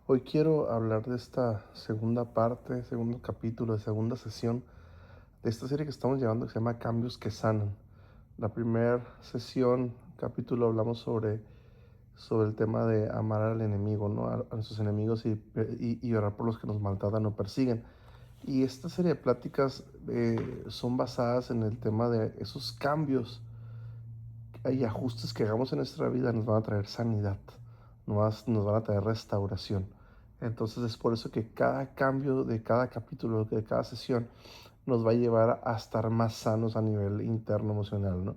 Hoy quiero hablar de esta segunda parte, segundo capítulo, de segunda sesión de esta serie que estamos llevando que se llama Cambios que Sanan. La primera sesión, capítulo, hablamos sobre el tema de amar al enemigo, ¿no? A nuestros enemigos y orar por los que nos maltratan o persiguen. Y esta serie de pláticas son basadas en el tema de esos cambios y ajustes que hagamos en nuestra vida nos van a traer sanidad, nos van a traer restauración. Entonces es por eso que cada cambio de cada capítulo, de cada sesión, nos va a llevar a estar más sanos a nivel interno emocional, ¿no?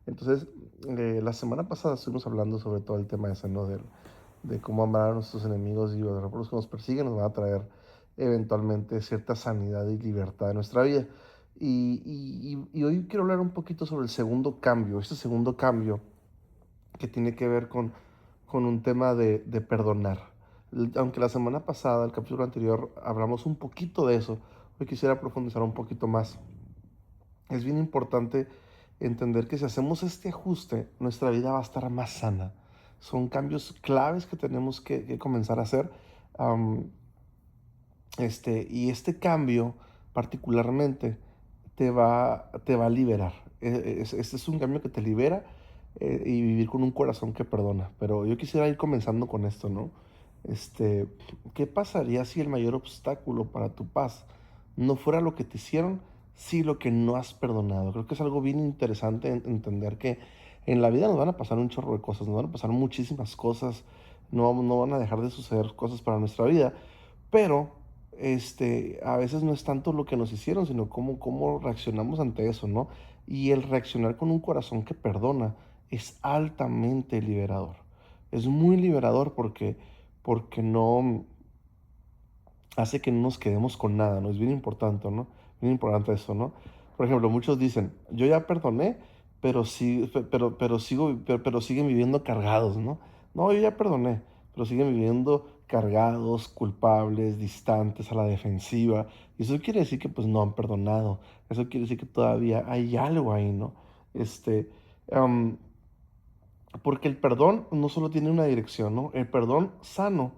Entonces, la semana pasada estuvimos hablando sobre todo el tema ese, ¿no? De cómo amar a nuestros enemigos y orar por los que nos persiguen nos van a traer eventualmente cierta sanidad y libertad en nuestra vida. Y hoy quiero hablar un poquito sobre el segundo cambio, este segundo cambio que tiene que ver con un tema de perdonar. Aunque la semana pasada, el capítulo anterior, hablamos un poquito de eso, hoy quisiera profundizar un poquito más. Es bien importante entender que si hacemos este ajuste, nuestra vida va a estar más sana. Son cambios claves que tenemos que comenzar a hacer. Um, y este cambio particularmente te va a liberar. Este es un cambio que te libera y vivir con un corazón que perdona. Pero yo quisiera ir comenzando con esto, ¿no? Este, ¿Qué pasaría si el mayor obstáculo para tu paz no fuera lo que te hicieron, si lo que no has perdonado? Creo que es algo bien interesante entender que en la vida nos van a pasar un chorro de cosas, nos van a pasar muchísimas cosas, no van a dejar de suceder cosas para nuestra vida, pero a veces no es tanto lo que nos hicieron, sino cómo reaccionamos ante eso, ¿no? Y el reaccionar con un corazón que perdona es altamente liberador. Es muy liberador porque no hace que no nos quedemos con nada, ¿no? Es bien importante, ¿no? Bien importante eso, ¿no? Por ejemplo, muchos dicen, yo ya perdoné, pero siguen viviendo cargados, ¿no? No, yo ya perdoné, pero siguen viviendo cargados, culpables, distantes, a la defensiva. Y eso quiere decir que pues no han perdonado. Eso quiere decir que todavía hay algo ahí, ¿no? Este, am, Porque el perdón no solo tiene una dirección, ¿no? El perdón sano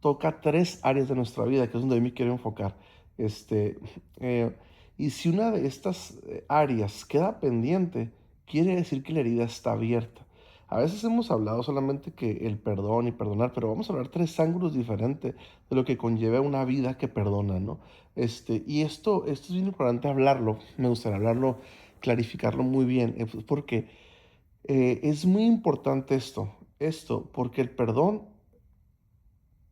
toca tres áreas de nuestra vida, que es donde yo me quiero enfocar. Este, eh, y si una de estas áreas queda pendiente, quiere decir que la herida está abierta. A veces hemos hablado solamente que el perdón y perdonar, pero vamos a hablar tres ángulos diferentes de lo que conlleva una vida que perdona, ¿no? Esto es bien importante hablarlo, me gustaría hablarlo, clarificarlo muy bien, porque es muy importante esto, porque el perdón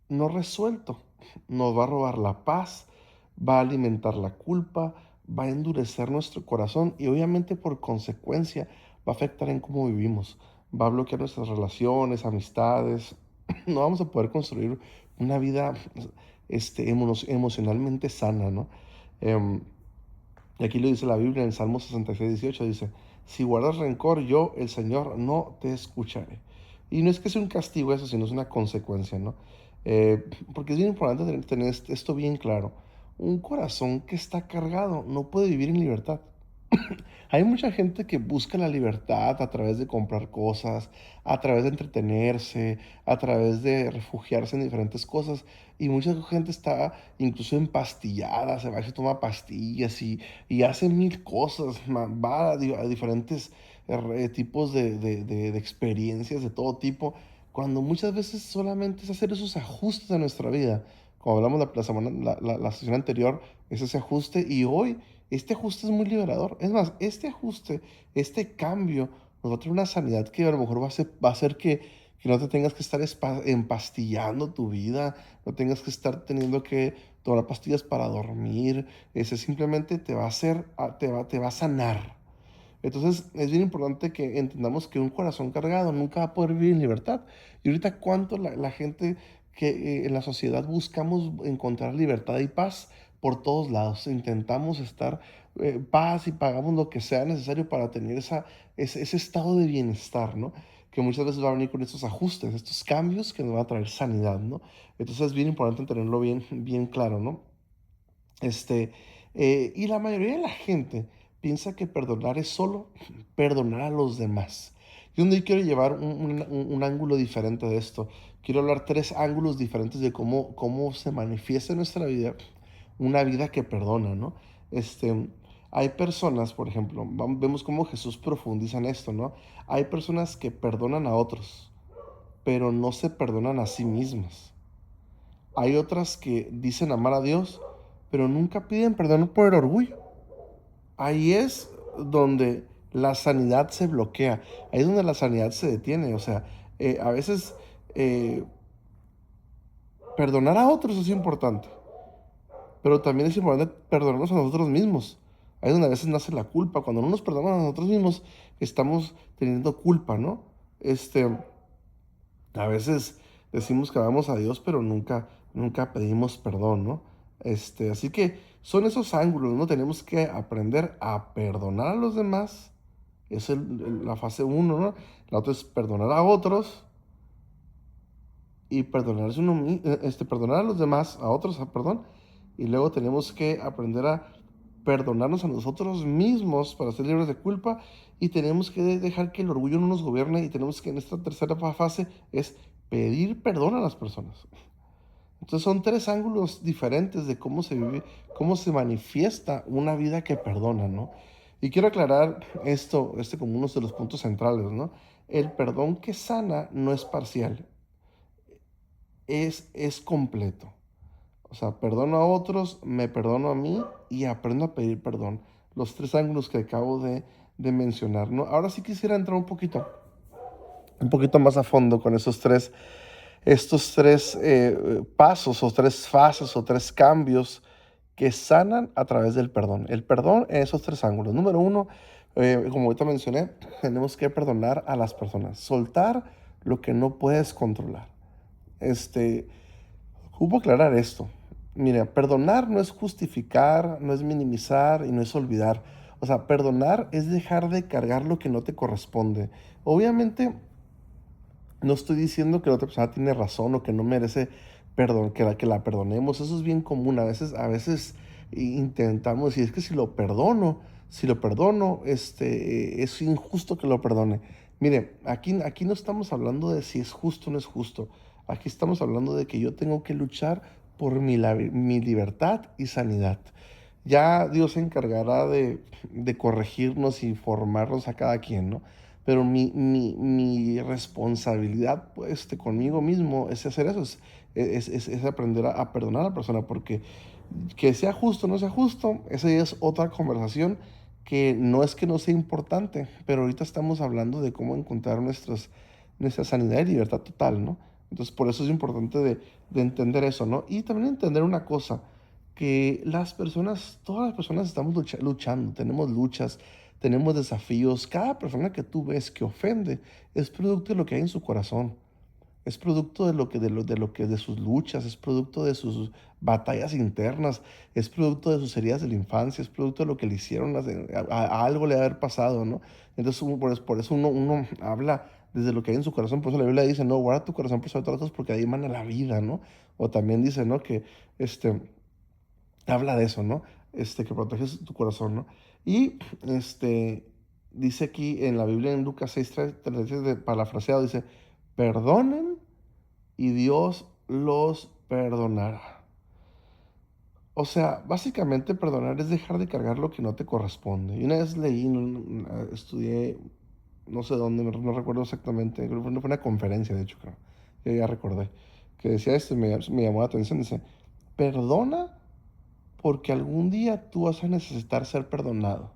no resuelto nos va a robar la paz, va a alimentar la culpa, va a endurecer nuestro corazón y obviamente por consecuencia va a afectar en cómo vivimos, va a bloquear nuestras relaciones, amistades, no vamos a poder construir una vida emocionalmente sana, ¿no? Em, y aquí lo dice la Biblia en el Salmo 66:18, dice, si guardas rencor, yo, el Señor, no te escucharé. Y no es que sea un castigo eso, sino es una consecuencia, ¿no? Porque es bien importante tener esto bien claro. Un corazón que está cargado no puede vivir en libertad. Hay mucha gente que busca la libertad a través de comprar cosas, a través de entretenerse, a través de refugiarse en diferentes cosas. Y mucha gente está incluso empastillada, se va y se toma pastillas y hace mil cosas, va a diferentes tipos de experiencias de todo tipo, cuando muchas veces solamente es hacer esos ajustes a nuestra vida. Como hablamos la sesión anterior, es ese ajuste y hoy este ajuste es muy liberador. Es más, este ajuste, este cambio, nos va a traer una sanidad que a lo mejor va a hacer que no te tengas que estar empastillando tu vida, no tengas que estar teniendo que tomar pastillas para dormir. Ese simplemente te va a hacer, te va a sanar. Entonces es bien importante que entendamos que un corazón cargado nunca va a poder vivir en libertad. Y ahorita cuánto la gente que en la sociedad buscamos encontrar libertad y paz por todos lados. Intentamos estar paz y pagamos lo que sea necesario para tener ese estado de bienestar, ¿no? Que muchas veces va a venir con estos ajustes, estos cambios que nos van a traer sanidad, ¿no? Entonces es bien importante tenerlo bien claro, ¿no? Este, y la mayoría de la gente piensa que perdonar es solo perdonar a los demás. Y donde yo quiero llevar un ángulo diferente de esto, quiero hablar tres ángulos diferentes de cómo se manifiesta en nuestra vida una vida que perdona, ¿no? Hay personas, por ejemplo, vemos cómo Jesús profundiza en esto, ¿no? Hay personas que perdonan a otros, pero no se perdonan a sí mismas. Hay otras que dicen amar a Dios, pero nunca piden perdón por el orgullo. Ahí es donde la sanidad se bloquea, ahí es donde la sanidad se detiene. O sea, a veces eh, perdonar a otros es importante, pero también es importante perdonarnos a nosotros mismos. Ahí es donde a veces nace la culpa. Cuando no nos perdonamos a nosotros mismos, estamos teniendo culpa, ¿no? Este, a veces decimos que amamos a Dios, pero nunca pedimos perdón, ¿no? Así que son esos ángulos, ¿no? Tenemos que aprender a perdonar a los demás. Es la fase uno, ¿no? La otra es perdonar a otros y perdonar a los demás, a otros, perdón. Y luego tenemos que aprender a perdonarnos a nosotros mismos para ser libres de culpa, y tenemos que dejar que el orgullo no nos gobierne, y tenemos que en esta tercera fase es pedir perdón a las personas. Entonces son tres ángulos diferentes de cómo se vive, cómo se manifiesta una vida que perdona, ¿no? Y quiero aclarar esto, como uno de los puntos centrales, ¿no? El perdón que sana no es parcial, es completo. O sea, perdono a otros, me perdono a mí y aprendo a pedir perdón. Los tres ángulos que acabo de mencionar, ¿no? Ahora sí quisiera entrar un poquito más a fondo con estos tres pasos o tres fases o tres cambios que sanan a través del perdón. El perdón en esos tres ángulos. Número uno, como ahorita mencioné, tenemos que perdonar a las personas. Soltar lo que no puedes controlar. Este, Hubo aclarar esto. Mira, perdonar no es justificar, no es minimizar y no es olvidar. O sea, perdonar es dejar de cargar lo que no te corresponde. Obviamente, no estoy diciendo que la otra persona tiene razón o que no merece perdón, que la perdonemos. Eso es bien común. A veces intentamos, y es que si lo perdono, es injusto que lo perdone. Mire, aquí no estamos hablando de si es justo o no es justo. Aquí estamos hablando de que yo tengo que luchar por mi libertad y sanidad. Ya Dios se encargará de corregirnos y formarnos a cada quien, ¿no? Pero mi responsabilidad, pues, conmigo mismo es hacer eso, es aprender a perdonar a la persona, porque que sea justo o no sea justo, esa ya es otra conversación, que no es que no sea importante, pero ahorita estamos hablando de cómo encontrar nuestra sanidad y libertad total, ¿no? Entonces, por eso es importante de entender eso, ¿no? Y también entender una cosa, que todas las personas estamos luchando, tenemos luchas, tenemos desafíos. Cada persona que tú ves que ofende es producto de lo que hay en su corazón. Es producto de sus luchas, es producto de sus batallas internas, es producto de sus heridas de la infancia, es producto de lo que le hicieron, a algo le ha haber pasado, ¿no? Entonces, por eso uno habla desde lo que hay en su corazón. Por eso la Biblia dice, no, guarda tu corazón por sobre todas las cosas, porque ahí emana la vida, ¿no? O también dice, ¿no? Que habla de eso, ¿no? Que proteges tu corazón, ¿no? Y dice aquí en la Biblia, en Lucas 6:33, parafraseado, dice, perdonen y Dios los perdonará. O sea, básicamente perdonar es dejar de cargar lo que no te corresponde. Y una vez leí, estudié, no sé dónde, no recuerdo exactamente, creo que fue una conferencia, de hecho, creo, ya recordé, que decía esto, y me llamó la atención, dice, perdona porque algún día tú vas a necesitar ser perdonado.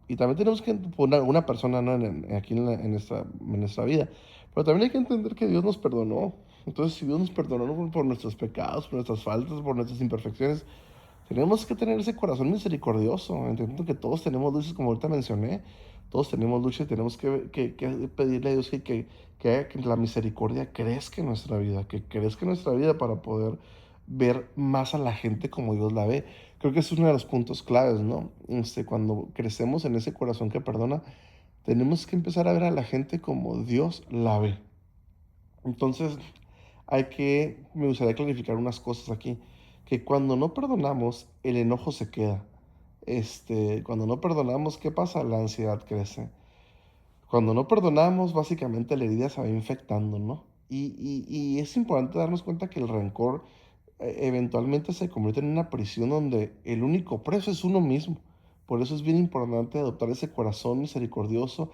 Y también tenemos que poner una persona, ¿no? Aquí en nuestra vida. Pero también hay que entender que Dios nos perdonó. Entonces, si Dios nos perdonó por nuestros pecados, por nuestras faltas, por nuestras imperfecciones, tenemos que tener ese corazón misericordioso, entendiendo que todos tenemos luchas, como ahorita mencioné. Todos tenemos luchas, y tenemos que pedirle a Dios que la misericordia crezca en nuestra vida, que crezca en nuestra vida para poder ver más a la gente como Dios la ve. Creo que es uno de los puntos claves, ¿no? Cuando crecemos en ese corazón que perdona, tenemos que empezar a ver a la gente como Dios la ve. Entonces, me gustaría clarificar unas cosas aquí, que cuando no perdonamos, el enojo se queda. Cuando no perdonamos, ¿qué pasa? La ansiedad crece. Cuando no perdonamos, básicamente la herida se va infectando, ¿no? Y es importante darnos cuenta que el rencor eventualmente se convierte en una prisión donde el único preso es uno mismo. Por eso es bien importante adoptar ese corazón misericordioso,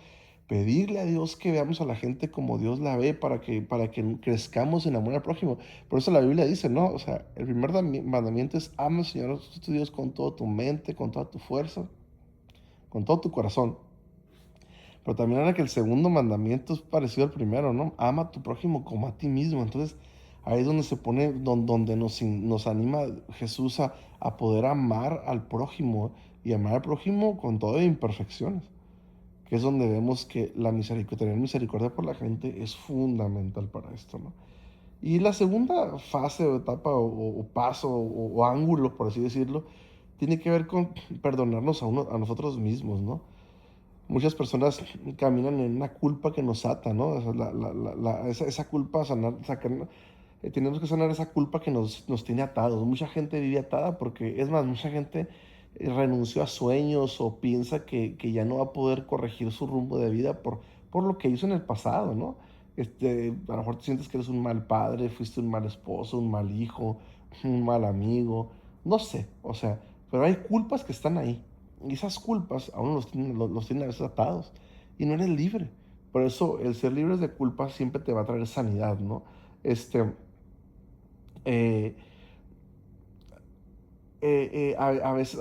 pedirle a Dios que veamos a la gente como Dios la ve para que crezcamos en amor al prójimo. Por eso la Biblia dice, ¿no? O sea, el primer mandamiento es ama al Señor tu Dios con toda tu mente, con toda tu fuerza, con todo tu corazón. Pero también era que el segundo mandamiento es parecido al primero, ¿no? Ama a tu prójimo como a ti mismo. Entonces, ahí es donde se pone, donde nos anima Jesús a poder amar al prójimo y amar al prójimo con todas imperfecciones, que es donde vemos que la misericordia, tener misericordia por la gente es fundamental para esto, ¿no? Y la segunda fase o etapa o paso o ángulo, por así decirlo, tiene que ver con perdonarnos a nosotros mismos, ¿no? Muchas personas caminan en una culpa que nos ata, ¿no? O sea, esa culpa, tenemos que sanar esa culpa que nos tiene atados. Mucha gente vive atada porque, es más, mucha gente renunció a sueños o piensa que ya no va a poder corregir su rumbo de vida por lo que hizo en el pasado, ¿no? A lo mejor te sientes que eres un mal padre, fuiste un mal esposo, un mal hijo, un mal amigo, no sé, o sea, pero hay culpas que están ahí. Y esas culpas aún los tienen a veces atados y no eres libre. Por eso el ser libre de culpas siempre te va a traer sanidad, ¿no? Este, eh, a veces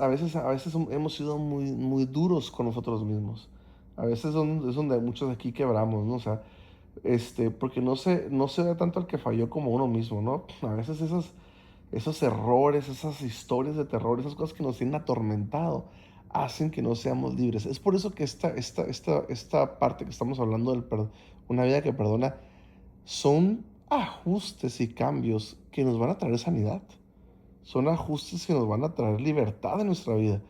hemos sido muy, muy duros con nosotros mismos. A veces es donde muchos aquí quebramos, ¿no? O sea, porque no se ve tanto el que falló como uno mismo, ¿no? A veces esos errores, esas historias de terror, esas cosas que nos tienen atormentado, hacen que no seamos libres. Es por eso que esta parte que estamos hablando del perdón, una vida que perdona, son ajustes y cambios que nos van a traer sanidad. Son ajustes que nos van a traer libertad en nuestra vida.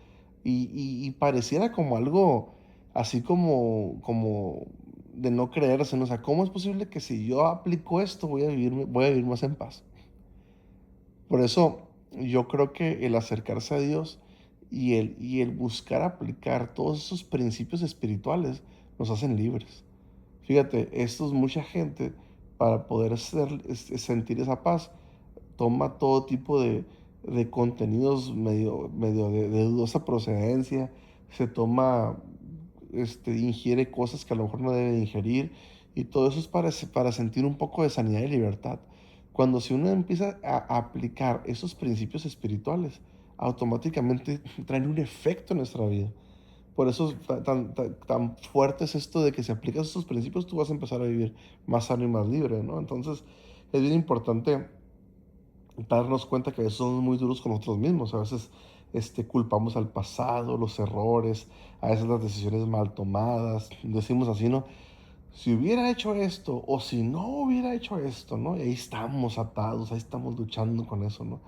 Y pareciera como algo así como de no creerse, ¿no? O sea, ¿cómo es posible que si yo aplico esto voy a vivir más en paz? Por eso yo creo que el acercarse a Dios y el buscar aplicar todos esos principios espirituales nos hacen libres. Fíjate, esto es mucha gente para poder sentir esa paz, toma todo tipo de contenidos medio de dudosa procedencia, se toma, ingiere cosas que a lo mejor no debe ingerir, y todo eso es para sentir un poco de sanidad y libertad. Cuando si uno empieza a aplicar esos principios espirituales, automáticamente traen un efecto en nuestra vida. Por eso tan fuerte es esto de que si aplicas esos principios, tú vas a empezar a vivir más sano y más libre, ¿no? Entonces, es bien importante darnos cuenta que a veces somos muy duros con nosotros mismos. A veces culpamos al pasado, los errores, a veces las decisiones mal tomadas. Decimos así, ¿no? Si hubiera hecho esto o si no hubiera hecho esto, ¿no? Y ahí estamos atados, ahí estamos luchando con eso, ¿no?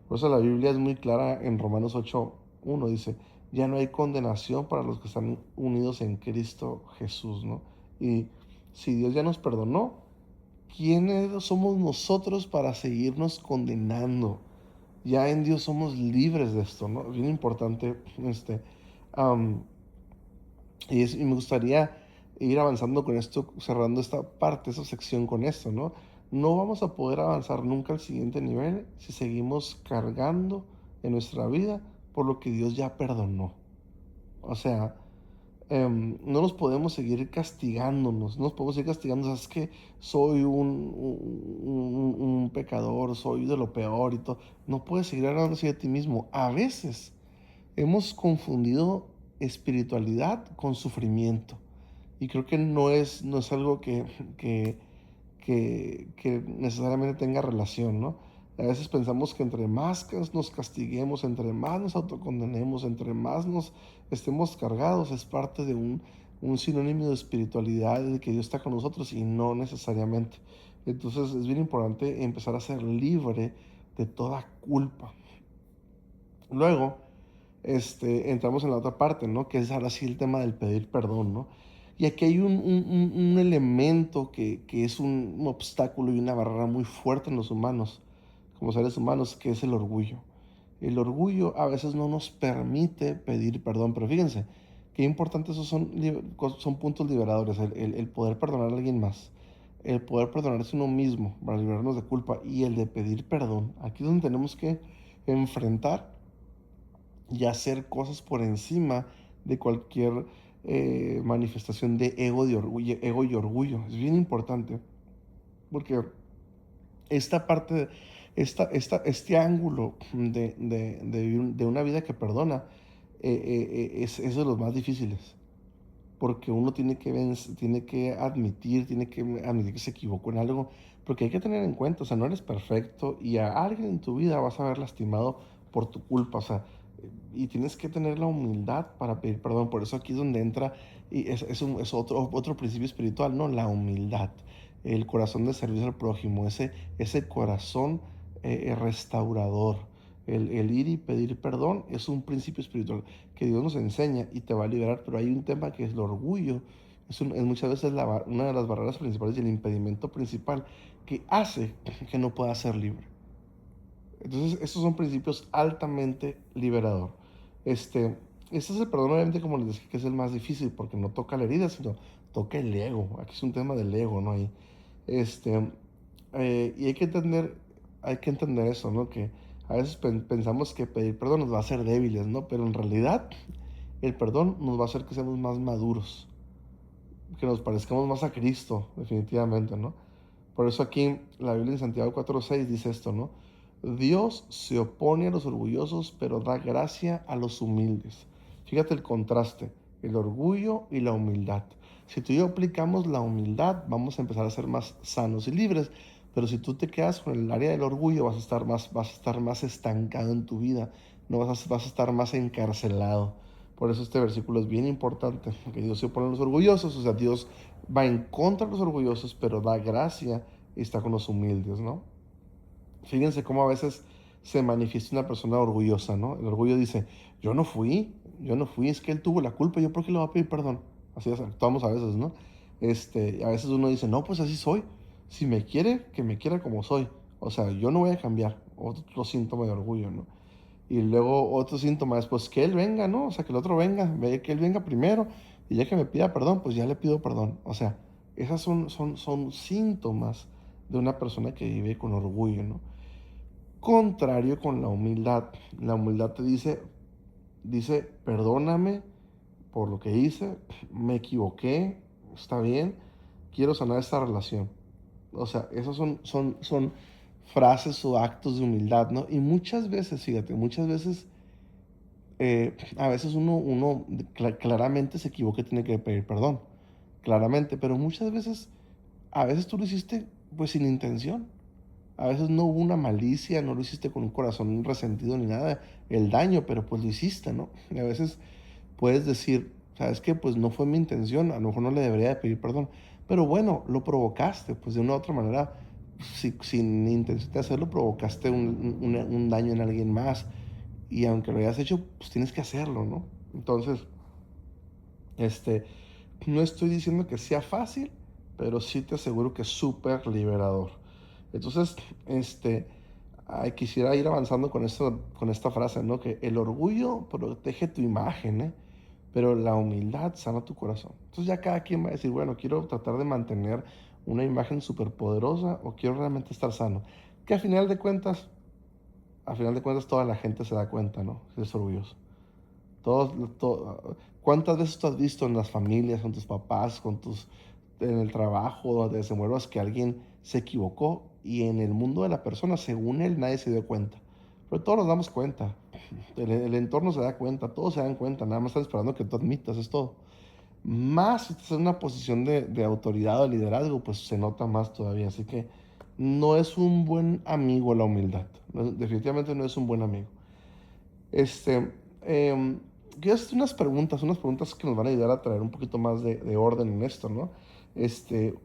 Por eso la Biblia es muy clara en Romanos 8:1, dice, ya no hay condenación para los que están unidos en Cristo Jesús, ¿no? Y si Dios ya nos perdonó, ¿quiénes somos nosotros para seguirnos condenando? Ya en Dios somos libres de esto, ¿no? Es bien importante, am, y me gustaría ir avanzando con esto, cerrando esta parte, esta sección con esto, ¿no? No vamos a poder avanzar nunca al siguiente nivel si seguimos cargando en nuestra vida por lo que Dios ya perdonó. O sea, no nos podemos seguir castigándonos, no nos podemos seguir castigando, o sea, es que soy un pecador, soy de lo peor y todo. No puedes seguir hablando así de ti mismo. A veces hemos confundido espiritualidad con sufrimiento. Y creo que no es algo que necesariamente tenga relación, ¿no? A veces pensamos que entre más nos castiguemos, entre más nos autocondenemos, entre más nos estemos cargados, es parte de un sinónimo de espiritualidad, de que Dios está con nosotros y no necesariamente. Entonces es bien importante empezar a ser libre de toda culpa. Luego, entramos en la otra parte, ¿no? Que es ahora sí el tema del pedir perdón, ¿no? Y aquí hay un elemento que es un obstáculo y una barrera muy fuerte en los humanos, como seres humanos, que es el orgullo. El orgullo a veces no nos permite pedir perdón, pero fíjense, qué importante esos son puntos liberadores, el poder perdonar a alguien más. el poder perdonarse uno mismo para liberarnos de culpa y el de pedir perdón. Aquí es donde tenemos que enfrentar y hacer cosas por encima de cualquier manifestación de ego y orgullo. Es bien importante porque esta parte, este ángulo de una vida que perdona es de los más difíciles. Porque uno tiene que admitir que se equivocó en algo, porque hay que tener en cuenta, o sea, no eres perfecto y a alguien en tu vida vas a haber lastimado por tu culpa, o sea, y tienes que tener la humildad para pedir perdón. Por eso aquí es donde entra, y es otro principio espiritual, ¿no? La humildad, el corazón de servicio al prójimo, ese corazón restaurador. El ir y pedir perdón es un principio espiritual que Dios nos enseña y te va a liberar, pero hay un tema que es el orgullo. Es muchas veces una de las barreras principales y el impedimento principal que hace que no pueda ser libre. Entonces, estos son principios altamente liberador. Este, este es el perdón, obviamente, como les decía, que es el más difícil porque no toca la herida, sino toca el ego. Aquí es un tema del ego, ¿no? Este, y hay que entender eso, ¿no? Que a veces pensamos que pedir perdón nos va a hacer débiles, ¿no? Pero en realidad el perdón nos va a hacer que seamos más maduros, que nos parezcamos más a Cristo, definitivamente, ¿no? Por eso aquí la Biblia en Santiago 4:6 dice esto, ¿no? Dios se opone a los orgullosos, pero da gracia a los humildes. Fíjate el contraste, el orgullo y la humildad. Si tú y yo aplicamos la humildad, vamos a empezar a ser más sanos y libres. Pero si tú te quedas con el área del orgullo, vas a estar más estancado en tu vida, no vas a estar más encarcelado. Por eso este versículo es bien importante, que Dios se opone a los orgullosos, o sea, Dios va en contra de los orgullosos, pero da gracia y está con los humildes, ¿no? Fíjense cómo a veces se manifiesta una persona orgullosa, ¿no? El orgullo dice, yo no fui, es que él tuvo la culpa, yo por qué le voy a pedir perdón. Así actuamos a veces, ¿no? A veces uno dice, no, pues así soy. Si me quiere, que me quiera como soy. O sea, yo no voy a cambiar. Otro síntoma de orgullo, ¿no? Y luego otro síntoma es, pues que él venga, ¿no? O sea, que el otro venga, que él venga primero y ya que me pida perdón, pues ya le pido perdón. O sea, esas son síntomas de una persona que vive con orgullo, ¿no? Contrario con la humildad. La humildad te dice, perdóname por lo que hice, me equivoqué, está bien, quiero sanar esta relación. O sea, esas son frases o actos de humildad, ¿no? Y muchas veces, fíjate, muchas veces, a veces uno claramente se equivoca y tiene que pedir perdón, claramente, pero muchas veces, a veces tú lo hiciste pues sin intención. A veces no hubo una malicia, no lo hiciste con un corazón resentido ni nada, el daño, pero pues lo hiciste, ¿no? Y a veces puedes decir, ¿sabes qué? Pues no fue mi intención, a lo mejor no le debería de pedir perdón, pero bueno, lo provocaste, pues de una u otra manera, sin intención de hacerlo, provocaste un daño en alguien más, y aunque lo hayas hecho, pues tienes que hacerlo, ¿no? Entonces, este, no estoy diciendo que sea fácil, pero sí te aseguro que es súper liberador. Entonces, quisiera ir avanzando con esta frase, ¿no? Que el orgullo protege tu imagen, ¿eh? Pero la humildad sana tu corazón. Entonces ya cada quien va a decir, bueno, quiero tratar de mantener una imagen súper poderosa o quiero realmente estar sano. Que a final de cuentas toda la gente se da cuenta, ¿no? Si es orgulloso. ¿Cuántas veces tú has visto en las familias, con tus papás, en el trabajo, donde desenvuelvas que alguien se equivocó y en el mundo de la persona, según él, nadie se dio cuenta? Pero todos nos damos cuenta, el entorno se da cuenta, todos se dan cuenta, nada más están esperando que tú admitas, es todo. Más si estás en una posición de autoridad o liderazgo, pues se nota más todavía. Así que no es un buen amigo la humildad. Definitivamente no es un buen amigo. Este, em, Quiero hacer unas preguntas que nos van a ayudar a traer un poquito más de orden en esto, ¿no?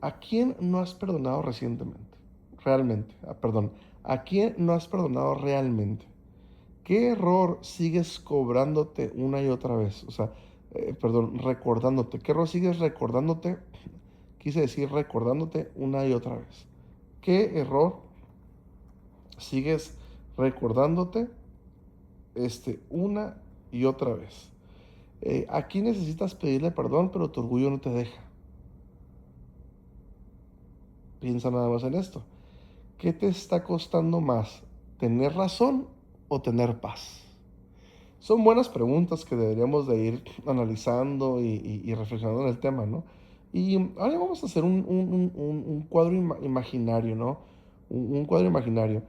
¿A quién no has perdonado recientemente? Realmente, perdón, ¿a quién no has perdonado realmente? ¿Qué error sigues cobrándote una y otra vez? O sea, perdón, recordándote. ¿Qué error sigues recordándote? Quise decir recordándote una y otra vez. ¿Qué error sigues recordándote una y otra vez? Aquí necesitas pedirle perdón, pero tu orgullo no te deja. piensa nada más en esto. ¿Qué te está costando más? ¿Tener razón o tener paz? Son buenas preguntas que deberíamos de ir analizando y reflexionando en el tema, ¿no? Y ahora vamos a hacer un cuadro imaginario, ¿no? Un cuadro imaginario.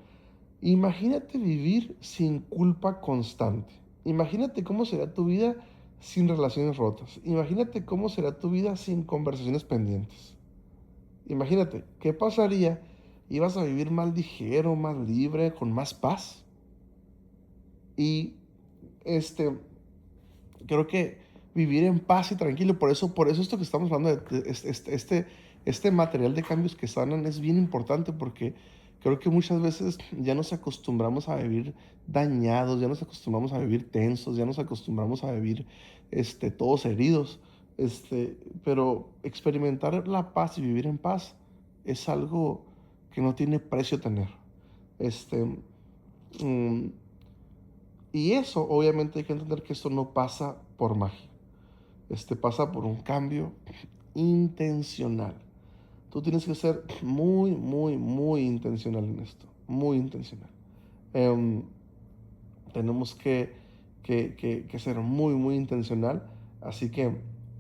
Imagínate vivir sin culpa constante. Imagínate cómo será tu vida sin relaciones rotas. Imagínate cómo será tu vida sin conversaciones pendientes. Imagínate, ¿qué pasaría? ¿Ibas a vivir más ligero, más libre, con más paz? Y este, creo que vivir en paz y tranquilo, por eso esto que estamos hablando, este material de cambios que sanan es bien importante porque creo que muchas veces ya nos acostumbramos a vivir dañados, ya nos acostumbramos a vivir tensos, ya nos acostumbramos a vivir todos heridos, pero experimentar la paz y vivir en paz es algo que no tiene precio tener. Este, mm, y eso, obviamente, hay que entender que esto no pasa por magia. Pasa por un cambio intencional. Tú tienes que ser muy, muy, muy intencional en esto. Muy intencional. Em, tenemos que ser muy, muy intencional. Así que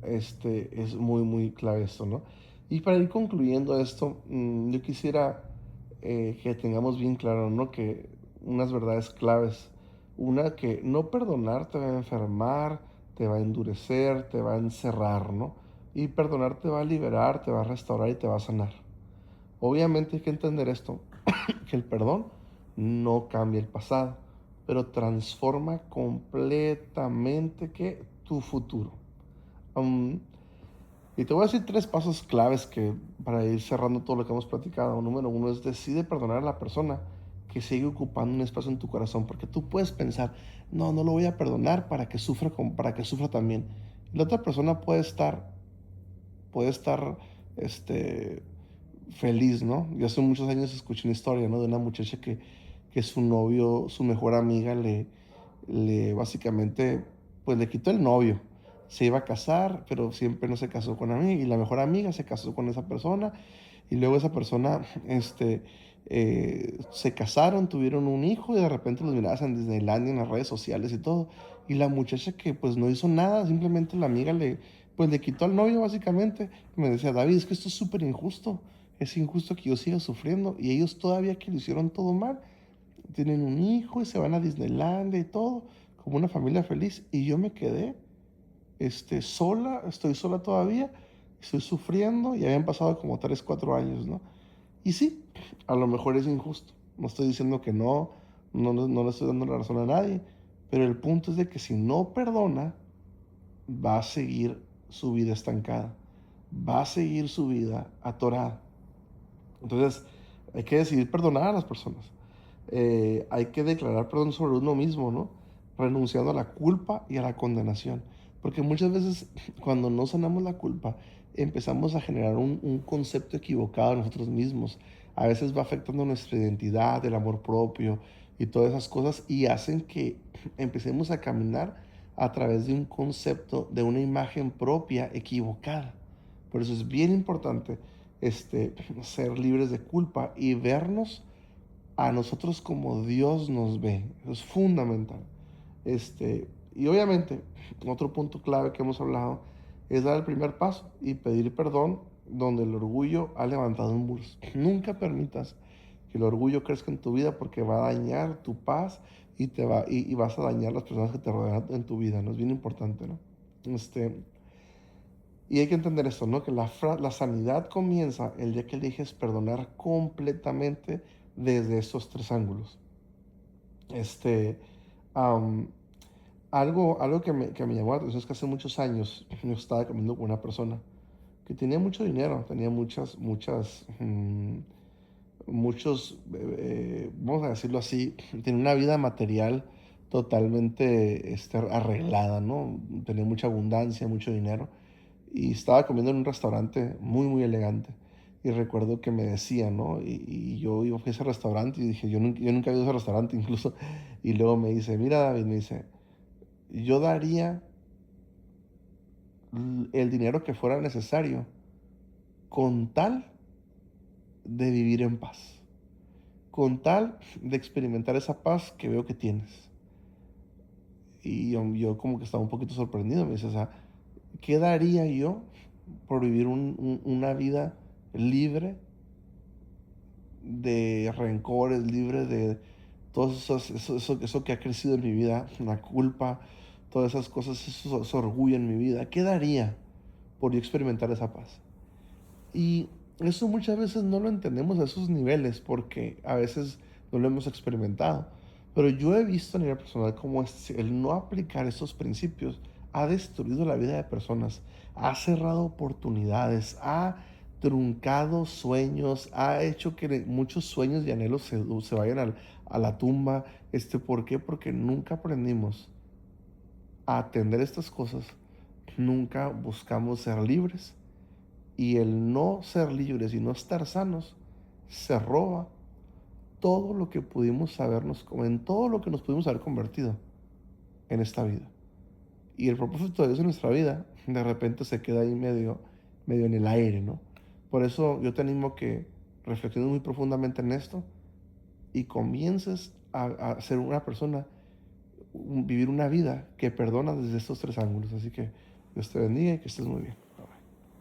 es muy, muy clave esto, ¿no? Y para ir concluyendo esto, yo quisiera que tengamos bien claro, ¿no? Que unas verdades claves. Una, que no perdonar te va a enfermar, te va a endurecer, te va a encerrar, ¿no? Y perdonar te va a liberar, te va a restaurar y te va a sanar. Obviamente hay que entender esto, que el perdón no cambia el pasado, pero transforma completamente que tu futuro. Um, y te voy a decir tres pasos claves que para ir cerrando todo lo que hemos platicado. Número uno es: decide perdonar a la persona que sigue ocupando un espacio en tu corazón, porque tú puedes pensar, no, no lo voy a perdonar para que sufra, para que sufra también. La otra persona puede estar, este, feliz, ¿no? Yo hace muchos años escuché una historia, ¿no? De una muchacha que su novio, su mejor amiga, le básicamente, pues le quitó el novio. Se iba a casar, pero siempre no se casó con amiga. Y la mejor amiga se casó con esa persona. Y luego esa persona, se casaron, tuvieron un hijo y de repente los mirabas en Disneylandia, en las redes sociales y todo. Y la muchacha que pues no hizo nada, simplemente la amiga pues le quitó al novio básicamente. Y me decía, David, es que esto es súper injusto. Es injusto que yo siga sufriendo. Y ellos todavía que lo hicieron todo mal, tienen un hijo y se van a Disneylandia y todo, como una familia feliz. Y yo me quedé sola, estoy sola todavía, estoy sufriendo y habían pasado como 3 4 años, ¿no? Y sí, a lo mejor es injusto. No estoy diciendo que no, no le estoy dando la razón a nadie, pero el punto es de que si no perdona, va a seguir su vida estancada, va a seguir su vida atorada. Entonces, hay que decidir perdonar a las personas. Hay que declarar perdón sobre uno mismo, ¿no? Renunciando a la culpa y a la condenación. Porque muchas veces cuando no sanamos la culpa, empezamos a generar un concepto equivocado de nosotros mismos. A veces va afectando nuestra identidad, el amor propio y todas esas cosas y hacen que empecemos a caminar a través de un concepto, de una imagen propia equivocada. Por eso es bien importante ser libres de culpa y vernos a nosotros como Dios nos ve. Eso es fundamental. Y obviamente, otro punto clave que hemos hablado es dar el primer paso y pedir perdón donde el orgullo ha levantado muros. Nunca permitas que el orgullo crezca en tu vida porque va a dañar tu paz y vas a dañar las personas que te rodean en tu vida, ¿no? Es bien importante, ¿no? Y hay que entender esto, ¿no? Que la sanidad comienza el día que eliges perdonar completamente desde estos tres ángulos. Este, am, algo que me llamó la atención es que hace muchos años yo estaba caminando con una persona que tenía mucho dinero, tenía vamos a decirlo así, tenía una vida material totalmente arreglada, ¿no? Tenía mucha abundancia, mucho dinero y estaba comiendo en un restaurante muy, muy elegante. Y recuerdo que me decía, ¿no? Y yo fui a ese restaurante y dije, yo nunca he ido a ese restaurante incluso. Y luego me dice, mira David, me dice, yo daría el dinero que fuera necesario con tal de vivir en paz, con tal de experimentar esa paz que veo que tienes. Y yo como que estaba un poquito sorprendido, me dice, o sea, ¿qué daría yo por vivir una vida libre de rencores, libre de todo eso que ha crecido en mi vida, la culpa, todas esas cosas, ese orgullo en mi vida? ¿Qué daría por yo experimentar esa paz? Y eso muchas veces no lo entendemos a esos niveles porque a veces no lo hemos experimentado. Pero yo he visto a nivel personal cómo el no aplicar esos principios ha destruido la vida de personas, ha cerrado oportunidades, ha truncado sueños, ha hecho que muchos sueños y anhelos se vayan a la tumba. ¿Por qué? Porque nunca aprendimos a atender estas cosas, nunca buscamos ser libres, y el no ser libres y no estar sanos se roba todo lo que pudimos sabernos, en todo lo que nos pudimos haber convertido en esta vida. Y el propósito de Dios en nuestra vida de repente se queda ahí medio en el aire, ¿no? Por eso yo te animo a que reflexiones muy profundamente en esto y comiences a ser una persona, vivir una vida que perdona desde estos tres ángulos. Así que Dios te bendiga y que estés muy bien.